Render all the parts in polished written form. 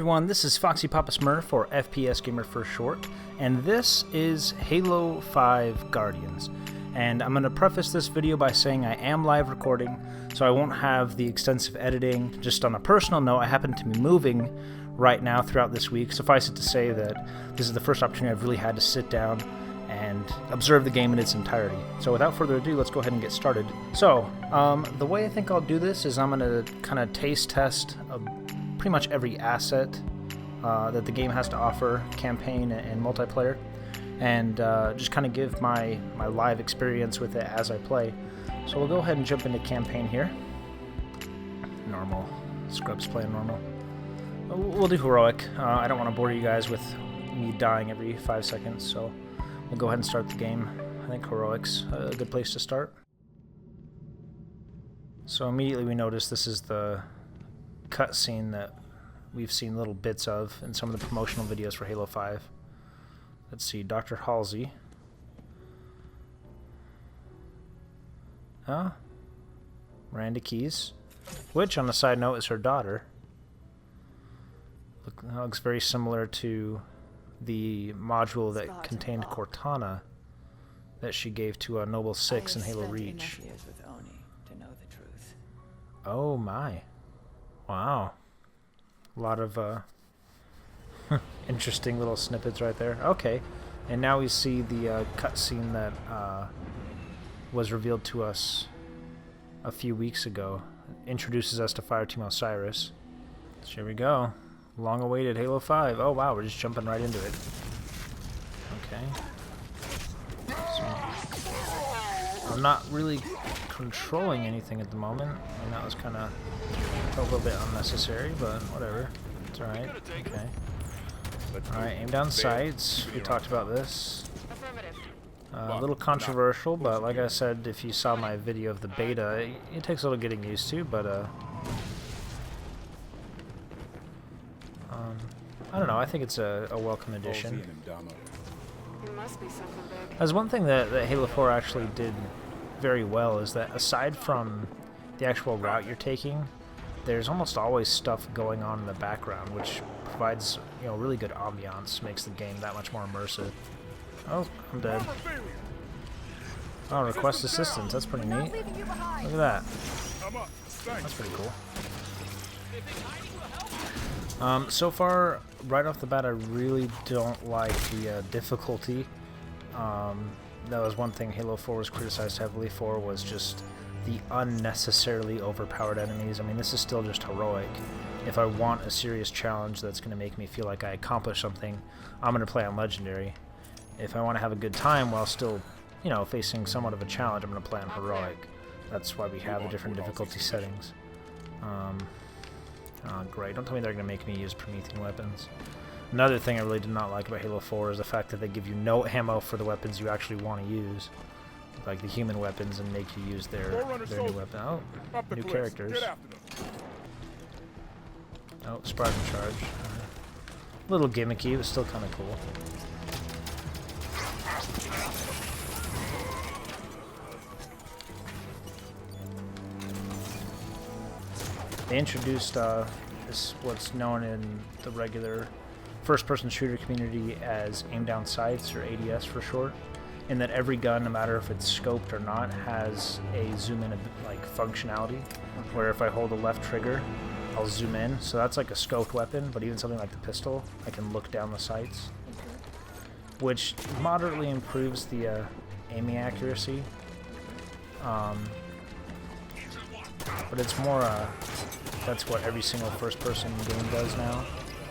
everyone, this is FoxyPapaSmurf, or FPS Gamer for short, and this is Halo 5 Guardians. And I'm going to preface this video by saying I am live recording, so I won't have the extensive editing. Just on a personal note, I happen to be moving right now throughout this week. Suffice it to say that this is the first opportunity I've really had to sit down and observe the game in its entirety. So without further ado, let's go ahead and get started. So, the way I think I'll do this is I'm going to kind of taste test pretty much every asset that the game has to offer, campaign and multiplayer, and just kind of give my live experience with it as I play. So we'll go ahead and jump into campaign here. Normal. Scrubs playing normal. We'll do heroic. I don't want to bore you guys with me dying every 5 seconds, so we'll go ahead and start the game. I think heroic's a good place to start. So immediately we notice this is the cutscene that we've seen little bits of in some of the promotional videos for Halo 5. Let's see, Dr. Halsey. Huh? Miranda Keys, which on a side note is her daughter. Looks very similar to the module that contained Cortana that she gave to Noble 6 in Halo Reach. Oh my. Wow. A lot of interesting little snippets right there. Okay. And now we see the cutscene that was revealed to us a few weeks ago. It introduces us to Fireteam Osiris. So here we go. Long awaited Halo 5. Oh wow, we're just jumping right into it. Okay. So, I'm not really controlling anything at the moment, and that was kind of a little bit unnecessary, but whatever. It's alright. Okay. Alright, aim down sights. We talked about this. A little controversial, but like I said, if you saw my video of the beta, it takes a little getting used to, but I don't know, I think it's a welcome addition. As one thing that Halo 4 actually did very well is that aside from the actual route you're taking, there's almost always stuff going on in the background, which provides, you know, really good ambiance, makes the game that much more immersive. Oh, I'm dead. Oh, request assistance, that's pretty neat. Look at that. That's pretty cool. So far, right off the bat, I really don't like the difficulty. That was one thing Halo 4 was criticized heavily for, was just the unnecessarily overpowered enemies. I mean, this is still just heroic. If I want a serious challenge that's going to make me feel like I accomplished something, I'm going to play on Legendary. If I want to have a good time while still, you know, facing somewhat of a challenge, I'm going to play on heroic. That's why we have the different difficulty settings. Oh, great. Don't tell me they're going to make me use Promethean weapons. Another thing I really did not like about Halo 4 is the fact that they give you no ammo for the weapons you actually want to use. Like the human weapons, and make you use their new weapon. Oh, new characters. Oh, Spartan Charge. A little gimmicky, but still kind of cool. They introduced this, what's known in the regular first-person shooter community as aim-down sights, or ADS for short, in that every gun, no matter if it's scoped or not, has a zoom-in like functionality, where if I hold the left trigger, I'll zoom in. So that's like a scoped weapon, but even something like the pistol, I can look down the sights, which moderately improves the aiming accuracy. But it's more, that's what every single first-person game does now.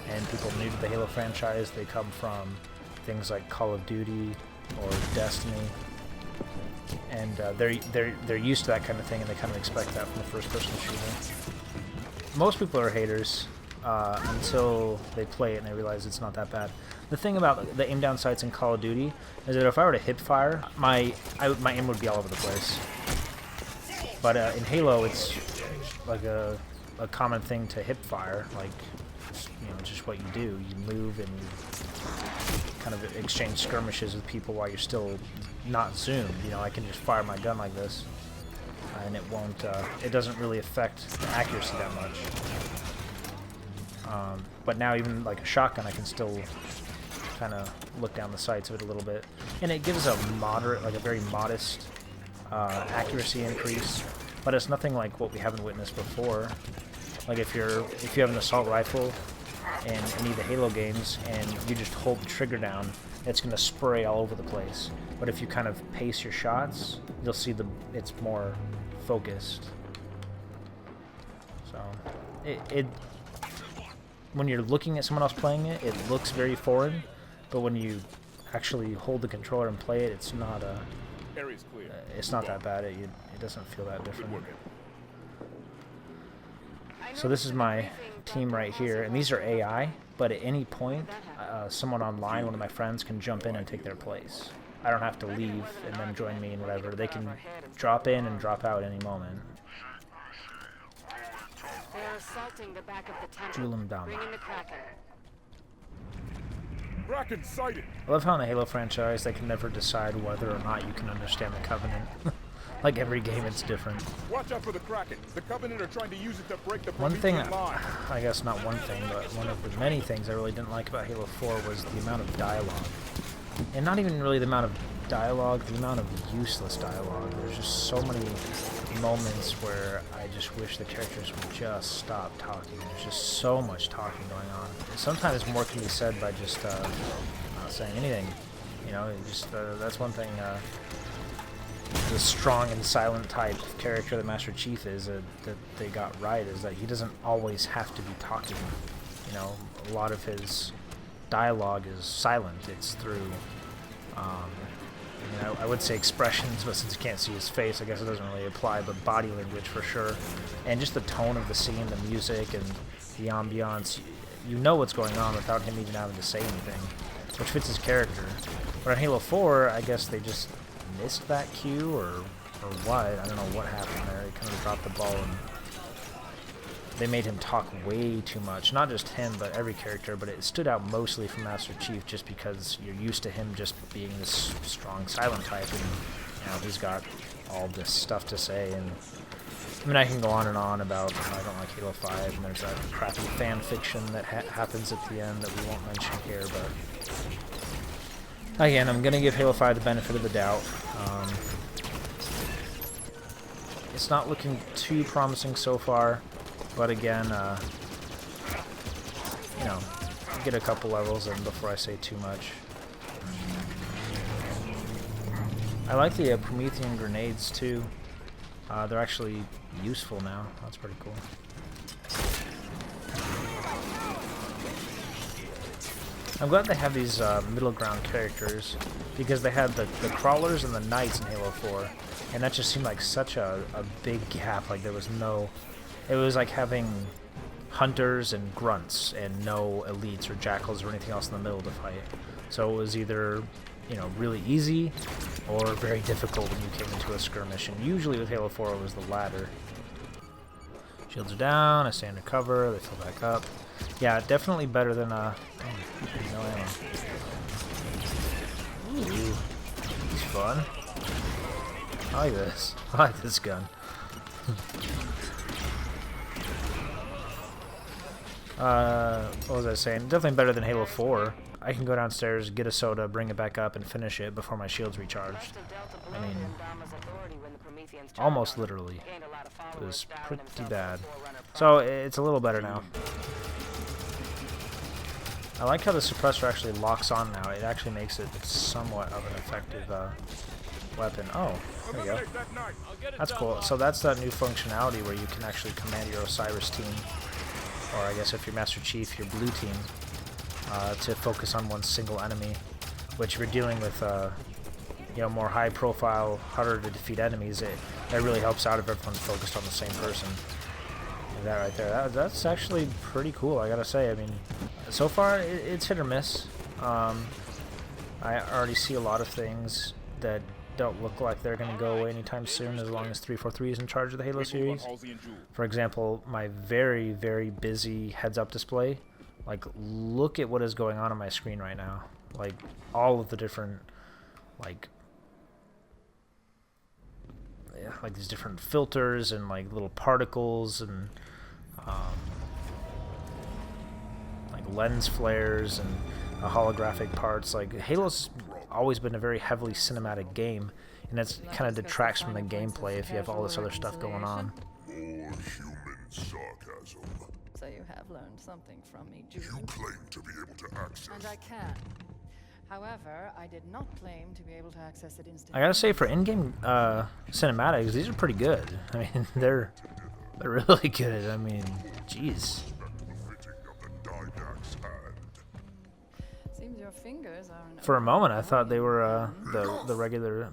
And people new to the Halo franchise, they come from things like Call of Duty or Destiny, and they're used to that kind of thing, and they kind of expect that from a first-person shooter. Most people are haters until they play it and they realize it's not that bad. The thing about the aim-down sights in Call of Duty is that if I were to hip fire, my aim would be all over the place. But in Halo, it's like a common thing to hip fire, like, you know, just what you do. You move and you kind of exchange skirmishes with people while you're still not zoomed. You know, I can just fire my gun like this, and it won't. It doesn't really affect the accuracy that much. But now even like a shotgun, I can still kind of look down the sights of it a little bit, and it gives a moderate, like a very modest accuracy increase. But it's nothing like what we haven't witnessed before. Like if you have an assault rifle in any of the Halo games and you just hold the trigger down, it's going to spray all over the place. But if you kind of pace your shots, you'll see it's more focused. So when you're looking at someone else playing it, it looks very foreign. But when you actually hold the controller and play it, it's not it's not that bad. It doesn't feel that different. So this is my team right here, and these are AI, but at any point, someone online, one of my friends, can jump in and take their place. I don't have to leave and then join me and whatever. They can drop in and drop out at any moment. They're assaulting the back of the temple. Julim Dama. Bringing the Kraken. Kraken sighted. I love how in the Halo franchise they can never decide whether or not you can understand the Covenant. Like every game, it's different. Watch out for the Kraken. The Covenant are trying to use it to break the One thing, Promethean line. I guess not one thing, but one of the many things I really didn't like about Halo 4 was the amount of dialogue. And not even really the amount of dialogue, the amount of useless dialogue. There's just so many moments where I just wish the characters would just stop talking. There's just so much talking going on. Sometimes more can be said by just not saying anything. You know, just that's one thing. The strong and silent type of character that Master Chief is that they got right is that he doesn't always have to be talking. You know, a lot of his dialogue is silent. It's through, I would say expressions, but since you can't see his face, I guess it doesn't really apply, but body language for sure. And just the tone of the scene, the music, and the ambiance, you know what's going on without him even having to say anything, which fits his character. But in Halo 4, I guess they just missed that cue, or what. I don't know what happened there. They kind of dropped the ball, and they made him talk way too much. Not just him, but every character, but it stood out mostly from Master Chief just because you're used to him just being this strong, silent type, and you know, he's got all this stuff to say. And I mean, I can go on and on about how I don't like Halo 5, and there's that crappy fan fiction that happens at the end that we won't mention here, but again, I'm going to give Halo 5 the benefit of the doubt. It's not looking too promising so far, but again, you know, get a couple levels in before I say too much. I like the Promethean grenades too. They're actually useful now. That's pretty cool. I'm glad they have these middle ground characters, because they had the crawlers and the knights in Halo 4, and that just seemed like such a big gap. Like there was no, it was like having hunters and grunts and no elites or jackals or anything else in the middle to fight. So it was either, you know, really easy or very difficult when you came into a skirmish, and usually with Halo 4 it was the latter. Shields are down, I stay under cover, they fill back up. Yeah, definitely better than no ammo. Ooh, it's fun. I like this. I like this gun. What was I saying? Definitely better than Halo 4. I can go downstairs, get a soda, bring it back up, and finish it before my shield's recharged. I mean, almost literally. It was pretty bad. So it's a little better now. I like how the suppressor actually locks on now. It actually makes it somewhat of an effective weapon. Oh, there you go. That's cool. So that's that new functionality where you can actually command your Osiris team, or I guess if you're Master Chief, your blue team, to focus on one single enemy, which if you're dealing with you know, more high profile, harder to defeat enemies, it really helps out if everyone's focused on the same person. And that right there, that's actually pretty cool, I gotta say. I mean, so far it's hit or miss. I already see a lot of things that don't look like they're going to go away anytime soon, as long as 343 is in charge of the Halo series. For example, my very, very busy heads-up display. Like, look at what is going on my screen right now. Like, all of the different, like these different filters and like little particles and lens flares and holographic parts. Like, Halo's always been a very heavily cinematic game, and that kind of detracts from the gameplay if you have all this other stuff going on. More human sarcasm. So you have learned something from me, Julie. You claim to be able to access. And I can. However, I did not claim to be able to access it instantly. I gotta say, for in-game cinematics, these are pretty good. I mean, they're really good. I mean, jeez. Seems your fingers are an For a moment, I thought they were the regular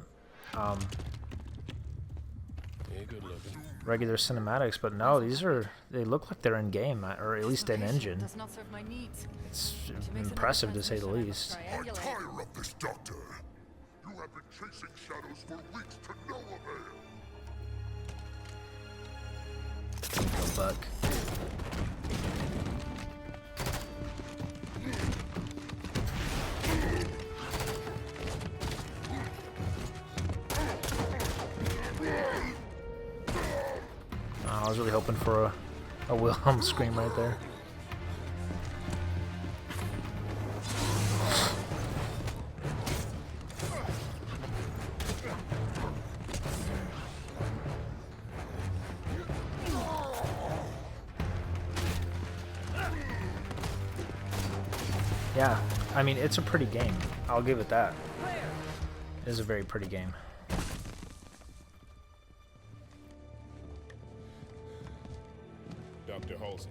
regular cinematics, but no, they look like they're in game, or at least in engine. does not serve my needs. It's impressive to say the least. I tire of this, Doctor. You have been chasing shadows for weeks to no avail. Go Buck. I was really hoping for a Wilhelm scream right there. Yeah, I mean, it's a pretty game. I'll give it that. It is a very pretty game. Dr. Halsey,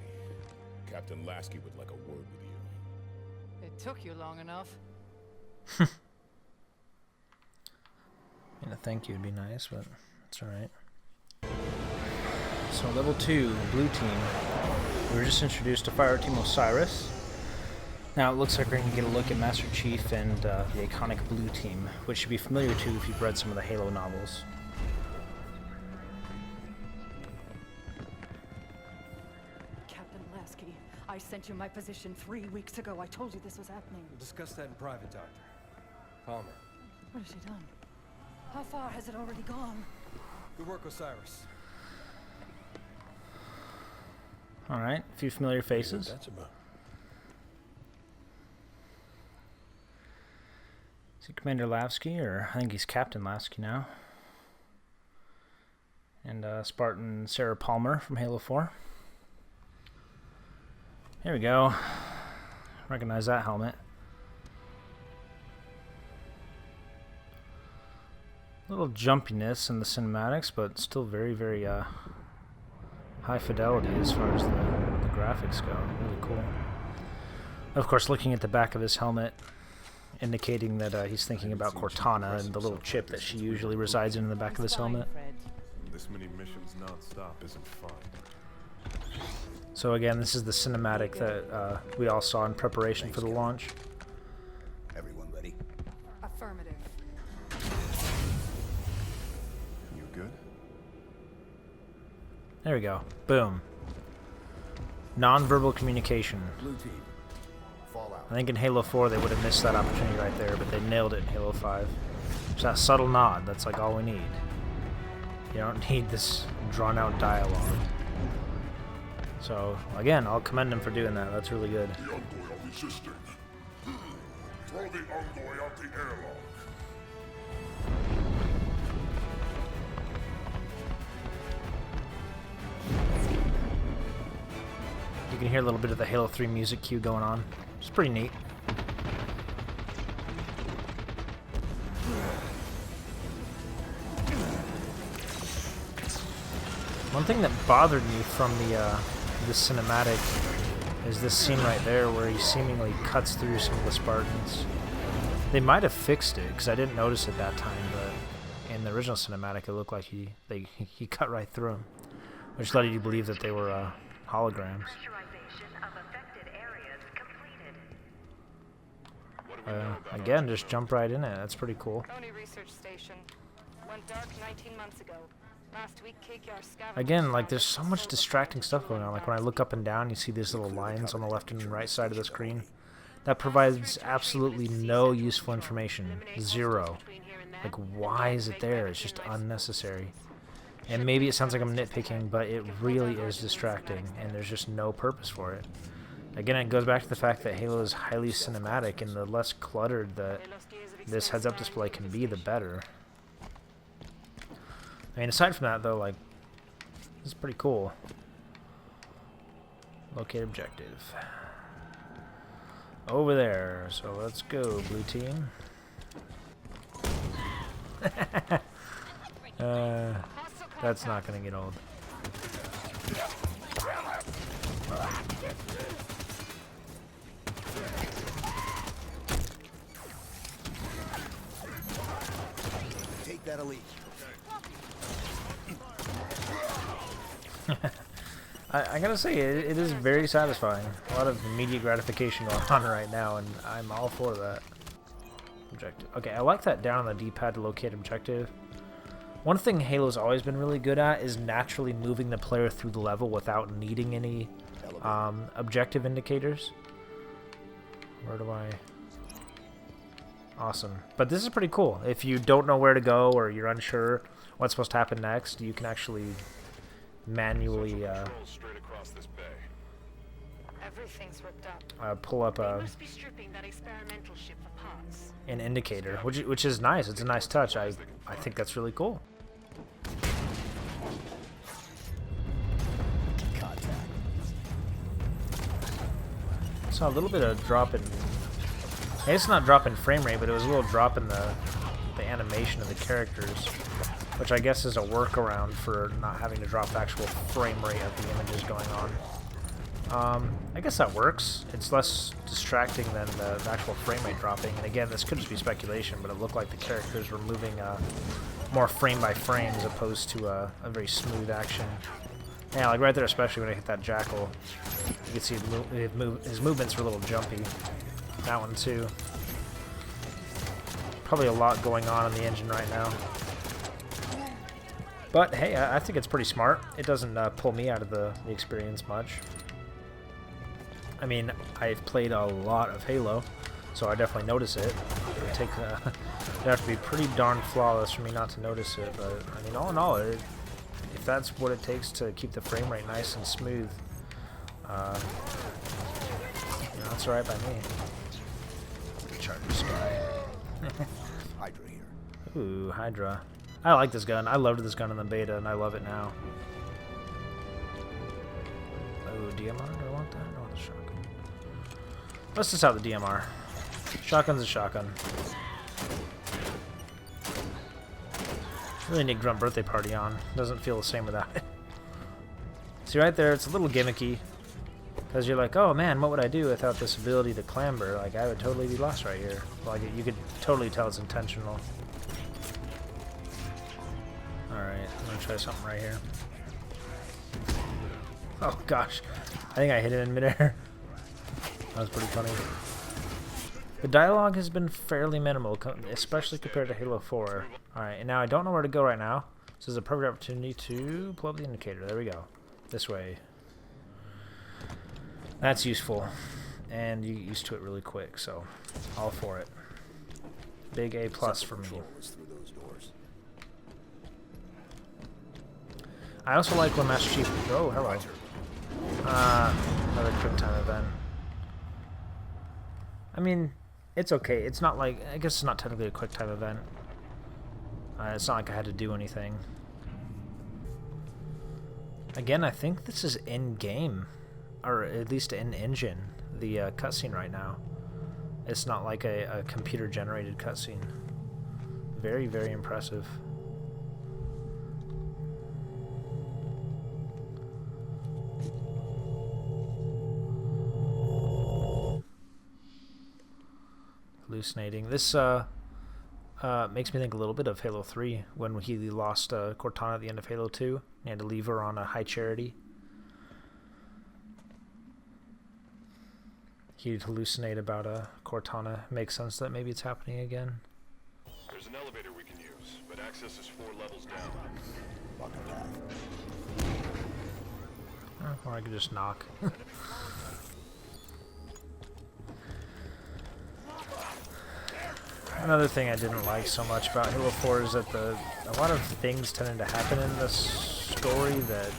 Captain Lasky would like a word with you. It took you long enough. A thank you would be nice, but it's alright. So level 2, blue team. We were just introduced to Fireteam Osiris. Now it looks like we're going to get a look at Master Chief and the iconic blue team, which should be familiar to if you've read some of the Halo novels. Captain Lasky, I sent you my position 3 weeks ago. I told you this was happening. We'll discuss that in private, Doctor. Palmer. What has she done? How far has it already gone? Good work, Osiris. Alright, a few familiar faces. That's about. Is he Commander Lasky, or I think he's Captain Lasky now. And Spartan Sarah Palmer from Halo 4. Here we go. Recognize that helmet. A little jumpiness in the cinematics, but still very, very high fidelity as far as the graphics go. Really cool. Of course, looking at the back of his helmet, indicating that he's thinking about Cortana and the little chip that she usually resides in the back of his helmet. This many missions non-stop isn't fun. So again, this is the cinematic that we all saw in preparation for the launch. Everyone ready? Affirmative. You good? There we go. Boom. Non-verbal communication. Blue team, fall out. I think in Halo 4 they would have missed that opportunity right there, but they nailed it in Halo 5. Just that subtle nod, that's like all we need. You don't need this drawn-out dialogue. So, again, I'll commend them for doing that. That's really good. The envoy are resisting. Throw the envoy out the airlock. You can hear a little bit of the Halo 3 music cue going on. It's pretty neat. One thing that bothered me from the cinematic is this scene right there where he seemingly cuts through some of the Spartans. They might have fixed it because I didn't notice it that time, but in the original cinematic it looked like he cut right through them, which led you to believe that they were holograms. Again, just jump right in it. That's pretty cool. Only research station. Went dark 19 months ago. Last week, KKR scavenged. Again, like there's so much distracting stuff going on. Like when I look up and down, you see these little lines on the left and right side of the screen. That provides absolutely no useful information. Zero. Like, why is it there? It's just unnecessary. And maybe it sounds like I'm nitpicking, but it really is distracting, and there's just no purpose for it. Again, it goes back to the fact that Halo is highly cinematic, and the less cluttered that this heads-up display can be, the better. I mean, aside from that, though, like, this is pretty cool. Locate objective. Over there. So let's go, blue team. That's not gonna get old. Take that elite. I gotta say, it is very satisfying. A lot of immediate gratification going on right now, and I'm all for that. Objective. Okay, I like that down on the D-pad to locate objective. One thing Halo's always been really good at is naturally moving the player through the level without needing any objective indicators. Where do I... Awesome. But this is pretty cool. If you don't know where to go or you're unsure what's supposed to happen next, you can actually manually Everything's ripped up. pull up They must be stripping that experimental ship for parts. an indicator, which is nice. It's a nice touch. I think that's really cool. Saw a little bit of drop in. It's not drop in frame rate, but it was a little drop in the animation of the characters, which I guess is a workaround for not having to drop the actual frame rate of the images going on. I guess that works. It's less distracting than the actual frame rate dropping. And again, this could just be speculation, but it looked like the characters were moving more frame by frame as opposed to a very smooth action. Yeah, like right there, especially when I hit that jackal, you can see his movements were a little jumpy. That one too. Probably a lot going on in the engine right now. But hey, I think it's pretty smart. It doesn't pull me out of the experience much. I mean, I've played a lot of Halo, so I definitely notice it. It would take, it'd have to be pretty darn flawless for me not to notice it. But I mean, all in all, if that's what it takes to keep the frame rate nice and smooth, that's alright by me. Charger Sky. Hydra here. Ooh, Hydra. I like this gun. I loved this gun in the beta, and I love it now. Oh, DMR? Do I want that? I want the shotgun. Let's just have the DMR. Shotgun's a shotgun. Really need Grunt Birthday Party on. Doesn't feel the same without it. See right there, it's a little gimmicky. Because you're like, oh man, what would I do without this ability to clamber? Like, I would totally be lost right here. Like, you could totally tell it's intentional. Alright, I'm gonna try something right here. Oh gosh, I think I hit it in midair. That was pretty funny. The dialogue has been fairly minimal, especially compared to Halo 4. Alright, and now I don't know where to go right now. This is a perfect opportunity to pull up the indicator. There we go. This way. That's useful. And you get used to it really quick, so all for it. Big A+ for me. I also like when Master Chief... Oh, hello. Another quick time event. I mean, it's okay. It's not like... I guess it's not technically a quick time event. It's not like I had to do anything. Again, I think this is in-game. Or at least in-engine. The cutscene right now. It's not like a computer-generated cutscene. Very, very impressive. Hallucinating. This makes me think a little bit of Halo 3 when he lost Cortana at the end of Halo 2. He had to leave her on a high charity. He'd hallucinate about Cortana. Makes sense that maybe it's happening again. There's an elevator we can use, but access is 4 levels down. Or I could just knock. Another thing I didn't like so much about Halo 4 is that a lot of things tended to happen in the story that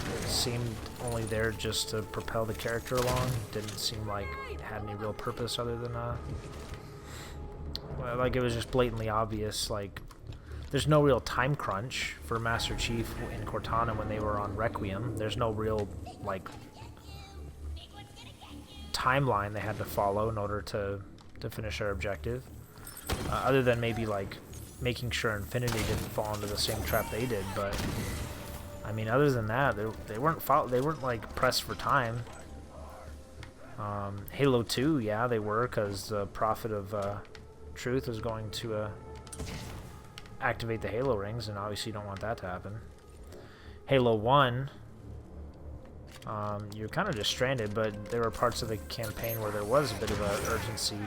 it seemed only there just to propel the character along. Didn't seem like it had any real purpose other than well, like it was just blatantly obvious. Like there's no real time crunch for Master Chief and Cortana when they were on Requiem. There's no real like timeline they had to follow in order to finish their objective, other than maybe like making sure Infinity didn't fall into the same trap they did. But I mean, other than that, they weren't like pressed for time. Halo 2, yeah, they were, because the Prophet of Truth was going to activate the Halo rings, and obviously you don't want that to happen. Halo 1, you're kind of just stranded, but there were parts of the campaign where there was a bit of an urgency.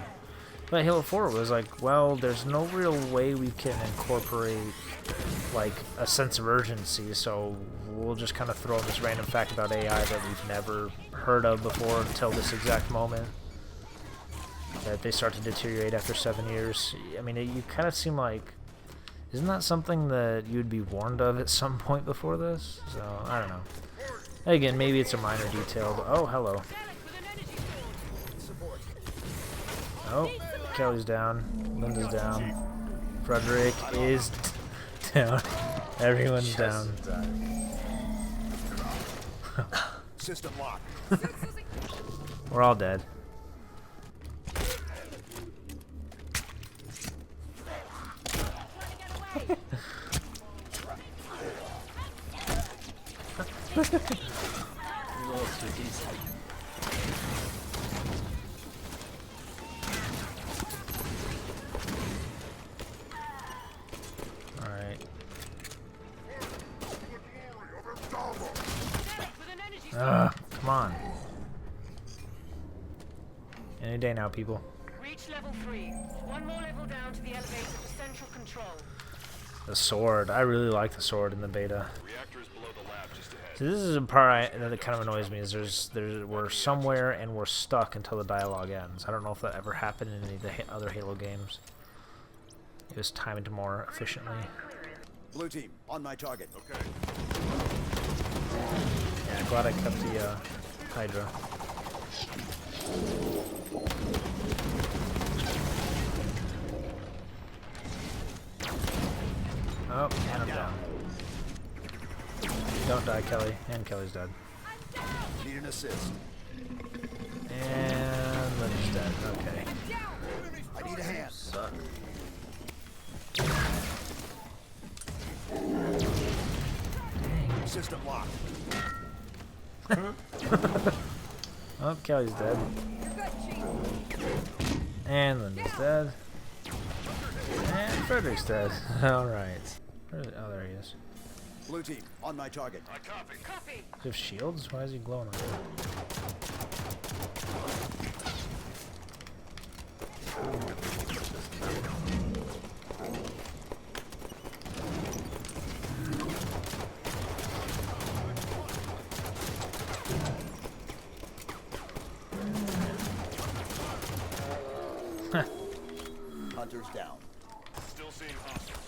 But Halo 4 was like, well, there's no real way we can incorporate like a sense of urgency, so we'll just kind of throw in this random fact about AI that we've never heard of before until this exact moment, that they start to deteriorate after 7 years. I mean, you kind of seem like, isn't that something that you'd be warned of at some point before this? So, I don't know. Again, maybe it's a minor detail, but oh, hello. Oh, Kelly's down. Linda's down. Frederick is down. Everyone's down. System lock. We're all dead. Come on. Any day now, people. Reach level 3. One more level down to the elevator for central control. The sword. I really like the sword in the beta. Reactors below the lab just ahead. So this is a part that kind of annoys me, is we're somewhere and we're stuck until the dialogue ends. I don't know if that ever happened in any of the other Halo games. It was timed more efficiently. Blue team, on my target. Okay. Yeah, glad I kept the Hydra. Oh, and I'm down. Don't die, Kelly. And Kelly's dead. Need an assist. And Linda's dead. Okay. I need a hand. Suck. System lock. Oh, Kelly's dead. And Linda's dead. And Frederick's dead. Alright. Oh, there he is. Blue team, on my target. I copy. Copy. Does he have shields? Why is he glowing like that? Hunter's down. Still seeing hostiles.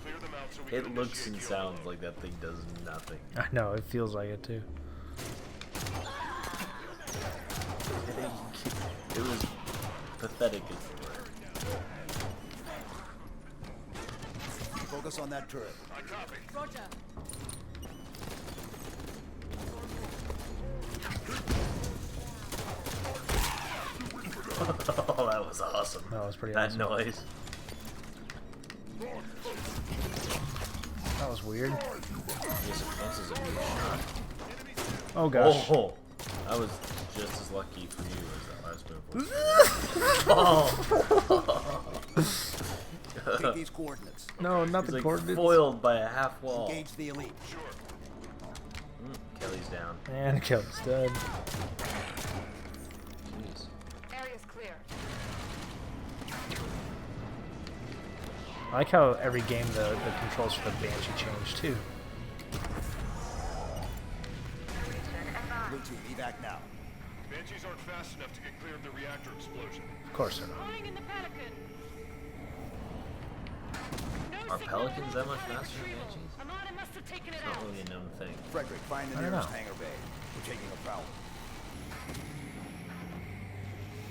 Clear them out so we It can looks and initiate your sounds unload. like that thing does nothing. I know, it feels like it too. It was pathetic. Focus on that turret. I copy. Roger. Oh, that was awesome. That was pretty That awesome. noise. That was weird. Yes, it bounces a good shot. Oh gosh. Oh, I was just as lucky for you as that last move. Oh. Take these coordinates. No, not He's the like coordinates. foiled by a half wall. Engage the elite. Kelly's down. And Kelly's dead. Jeez. Area's clear. I like how every game the controls for the Banshee change too. Blue team, evac now. Banshees aren't fast enough to get clear of the reactor explosion. Of course they're not. Calling in the Pelican. No Are pelicans that much faster than banshees? Armada must have taken it It's not out. really a known thing. Frederick, find the I don't nearest know. hangar bay. We're taking a prowler.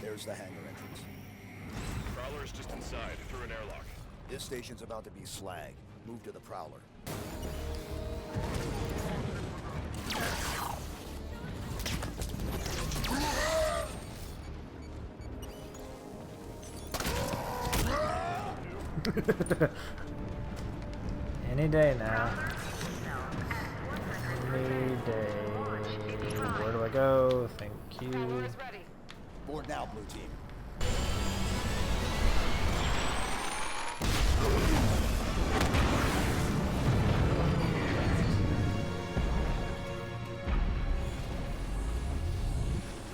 There's the hangar entrance. Prowler is just inside, through an airlock. This station's about to be slag. Move to the prowler. Any day now. Any day. Where do I go? Thank you. Prowler is ready. Board now, blue team.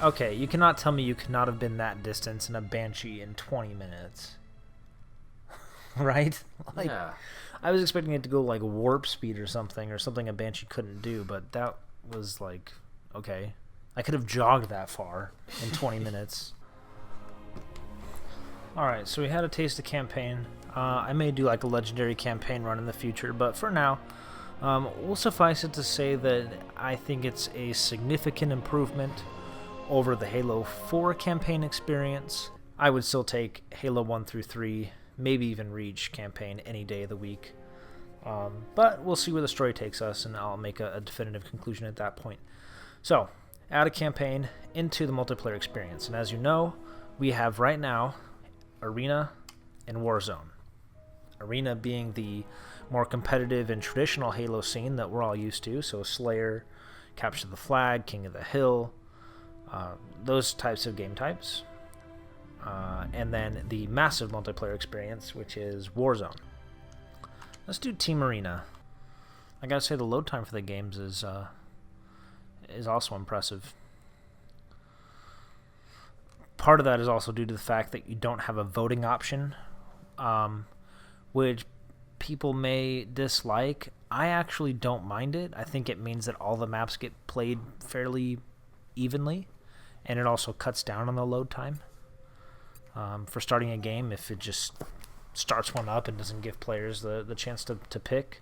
Okay, you cannot tell me you could not have been that distance in a Banshee in 20 minutes. Right? Like, Yeah. I was expecting it to go like warp speed or something a Banshee couldn't do, but that was like, okay. I could have jogged that far in 20 minutes. Alright, so we had a taste of campaign. I may do like a legendary campaign run in the future, but for now, we'll suffice it to say that I think it's a significant improvement over the Halo 4 campaign experience. I would still take Halo 1 through 3, maybe even Reach campaign any day of the week. But we'll see where the story takes us, and I'll make a definitive conclusion at that point. So, out of campaign, into the multiplayer experience. And as you know, we have right now Arena and Warzone. Arena being the more competitive and traditional Halo scene that we're all used to, so Slayer, Capture the Flag, King of the Hill, those types of game types. And then the massive multiplayer experience, which is Warzone. Let's do Team Arena. I gotta say the load time for the games is also impressive. Part of that is also due to the fact that you don't have a voting option, which people may dislike. I actually don't mind it. I think it means that all the maps get played fairly evenly, and it also cuts down on the load time. For starting a game, if it just starts one up and doesn't give players the chance to pick,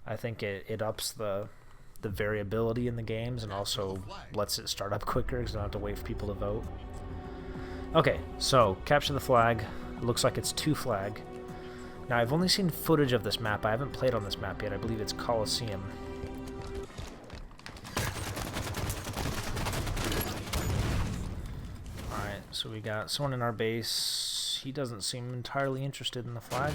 I think it ups the variability in the games and also lets it start up quicker because you don't have to wait for people to vote. Okay, so Capture the Flag. It looks like it's 2 flag. Now, I've only seen footage of this map. I haven't played on this map yet. I believe it's Coliseum. Alright, so we got someone in our base. He doesn't seem entirely interested in the flag.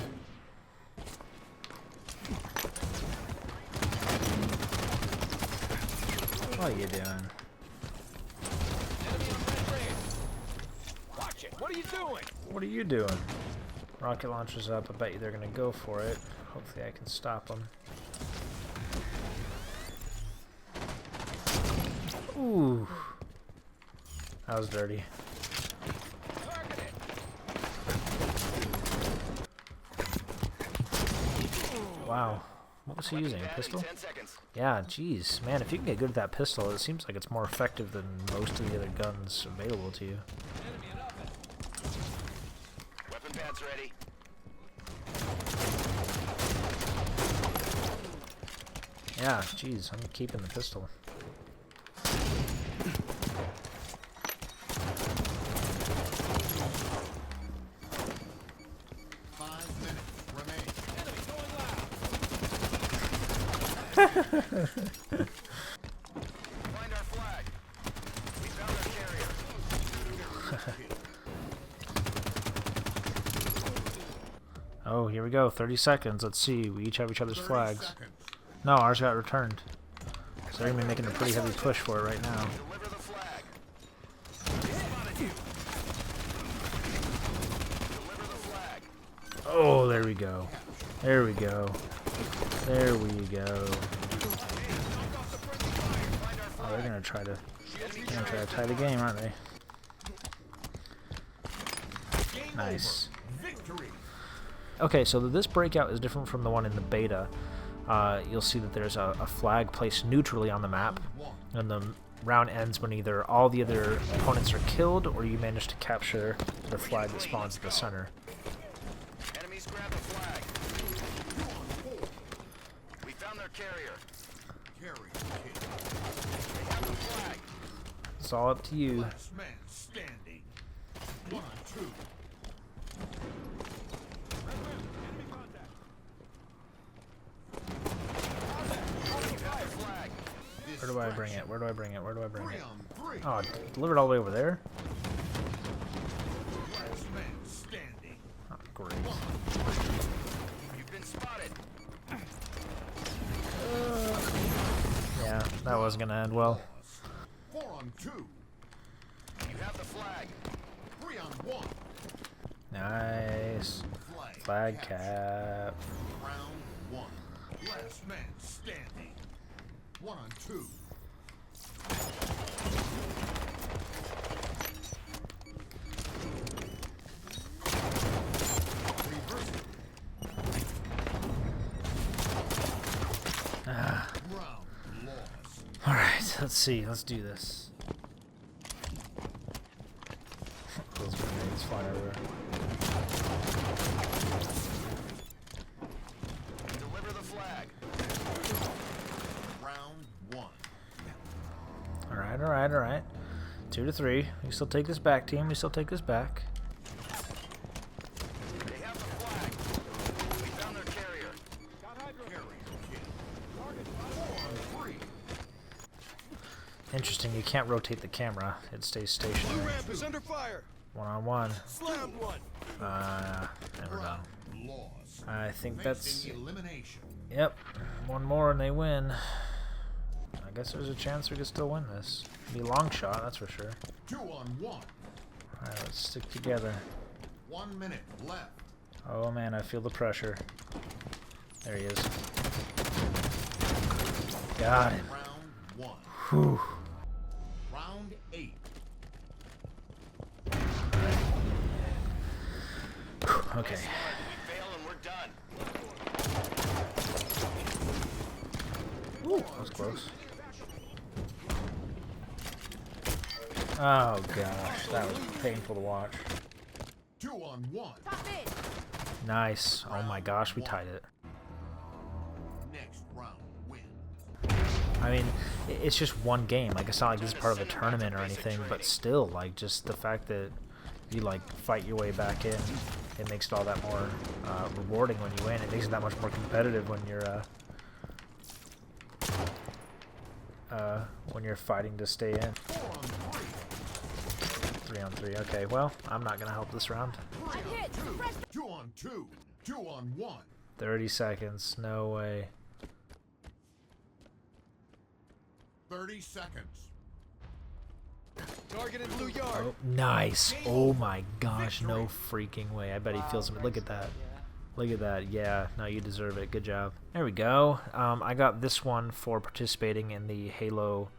What are you doing? Watch it. What are you doing? What are you doing? Rocket launcher's up. I bet you they're going to go for it. Hopefully I can stop them. Ooh. That was dirty. Wow. What was he using? A pistol? Yeah, jeez. Man, if you can get good at that pistol, it seems like it's more effective than most of the other guns available to you. Weapon pads ready. Yeah, jeez. I'm keeping the pistol. Find our flag. We found our carrier. Oh, here we go. 30 seconds. Let's see. We each have each other's flags. No, ours got returned. So they're going to be making a pretty heavy push for it right now. Deliver the flag. Deliver the flag. Oh, there we go. There we go. There we go. Oh, they're going to try to tie the game, aren't they? Nice. Okay, so this breakout is different from the one in the beta. You'll see that there's a flag placed neutrally on the map, and the round ends when either all the other opponents are killed or you manage to capture the flag that spawns at the center. Enemies grab the flag. carrier. It's all up to you. Last man standing. 1 on 2. Where do I bring it? Where do I bring it? Where do I bring 3 it? on 3. Oh, delivered all the way over there? Last man standing. Oh, great. You've been spotted. Yeah, that was gonna end well. 4 on 2. You have the flag. 3 on 1. Nice. Flag cap. Round 1. Last man standing. 1 on 2. Round lost. Alright, let's see. Let's do this. Those grenades flying everywhere. Deliver the flag. Round 1. Alright, alright, alright. 2 to 3. We still take this back, team. We still take this back. They have the flag. We found their carrier. Interesting, you can't rotate the camera. It stays stationary. Ramp is under fire. 1-on-1. Slammed one. Never know. Lost. I think that's... Elimination. Yep. One more and they win. I guess there's a chance we could still win this. Be a long shot, that's for sure. 2 on 1. Alright, let's stick together. 1 minute left. Oh man, I feel the pressure. There he is. Got him. Round 1. Whew. Round 8. Okay. We fail and we're done. Ooh, that was close. Oh gosh, that was painful to watch. 2 on 1. Nice. Oh my gosh, we tied it. Next round win. I mean, it's just one game. Like, it's not like this is part of a tournament or anything, but still, like, just the fact that you, like, fight your way back in, it makes it all that more rewarding when you win. It makes it that much more competitive when you're fighting to stay in. 4 on 3. 3 on 3. Okay, well, I'm not gonna help this round. 2 on 2. 2 on 1. 30 seconds. No way. 30 seconds. Target in blue yard. Oh, nice. Oh my gosh, no freaking way. I bet he feels it. Look at that. Look at that. Yeah, no, you deserve it. Good job. There we go. I got this one for participating in the Halo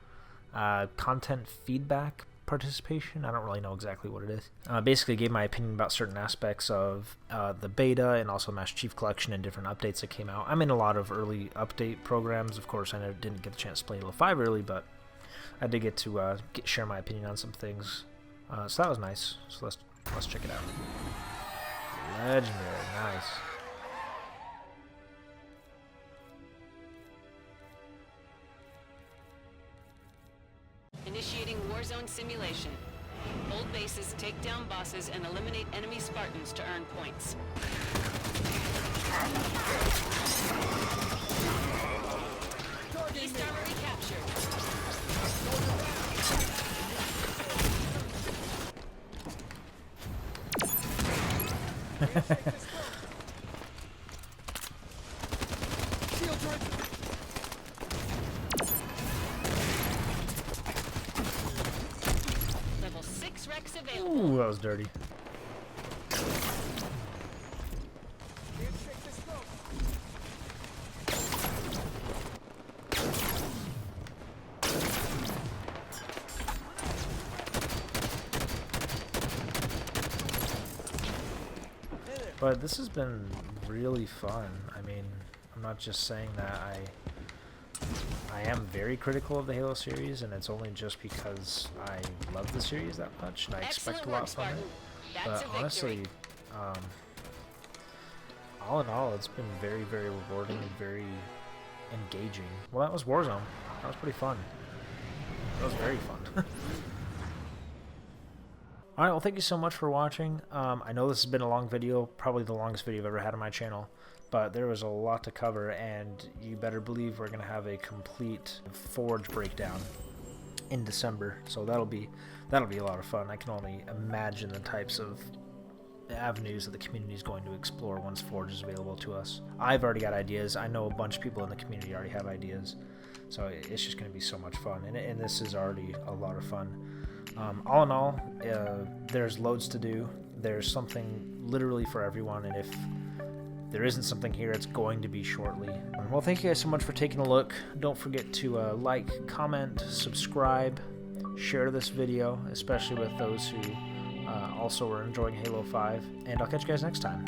content feedback participation. I don't really know exactly what it is. Basically gave my opinion about certain aspects of the beta and also Master Chief Collection and different updates that came out. I'm in a lot of early update programs. Of course, I didn't get the chance to play Halo 5 early, but I did get to share my opinion on some things. So that was nice. So let's check it out. Legendary, nice. Initiating Warzone simulation. Hold bases, take down bosses, and eliminate enemy Spartans to earn points. East Armory captured. Level 6 Rex available. Ooh, that was dirty. But this has been really fun. I mean, I'm not just saying that. I am very critical of the Halo series, and it's only just because I love the series that much, and I expect a lot from it. But honestly, all in all, it's been very, very rewarding and very engaging. Well, that was Warzone. That was pretty fun. That was very fun. Alright, well, thank you so much for watching. I know this has been a long video, probably the longest video I've ever had on my channel, but there was a lot to cover, and you better believe we're going to have a complete Forge breakdown in December, so that'll be a lot of fun. I can only imagine the types of avenues that the community is going to explore once Forge is available to us. I've already got ideas. I know a bunch of people in the community already have ideas, so it's just going to be so much fun, and this is already a lot of fun. All in all, there's loads to do. There's something literally for everyone, and if there isn't something here, it's going to be shortly. Well, thank you guys so much for taking a look. Don't forget to like, comment, subscribe, share this video, especially with those who also are enjoying Halo 5, and I'll catch you guys next time.